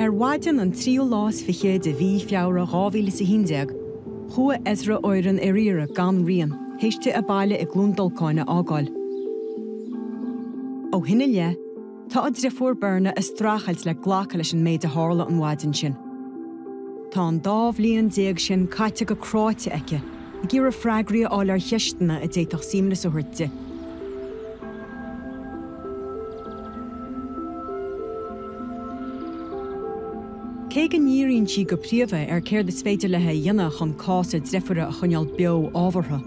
Waidin an tríú lás fiche de bhí Feabhra 2011, chua Esra Uyrun riamh gan riamh, héiste a baile ag glúndalcáine ágáil. Ó hinne le, tá a drifúr bearna is strachailt le ghlacha leis an méid a hála an Waidin sin. Tá an dábhlíon déag sin caite go cráite aice, I gcéir a freagraí áil ar cheistena a déitach símlas ó thuirte. Cé go níoríonn si go príomha ar céir is féidir lethe dhéanana chun cása dreifire a chuneal beo ábhartha.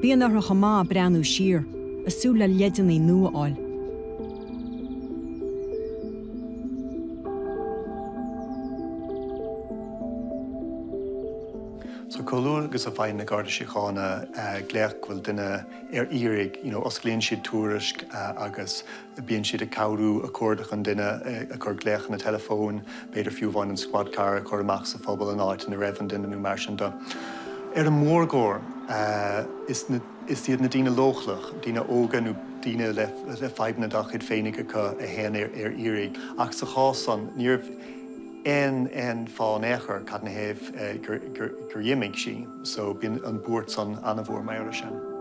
Bíonn ar chamá breanú siar, asú le leideannaí nua áil. So colúr agus a bhain na garda síochána gléach bhfuil duine iarraidh, osclaíonn siad túrisc agus bíonn siad a cabhrú a cuardach an duine a chur gléach na telefón, beidir fiú bhain an squadcar a chur amach sa phobal an áit na raibh an duine nó mar sin do. Ar an mórgóir is iad na daoine lochlach, daoine ógan nó daoine le feibhnadach iad féinnig acu a héan ar iarraidh. Ach sa chásan, níor en fáin éachair cad na héamh gur dhiimigh sí, so bíonn an búirt san anna bhór maiir sin.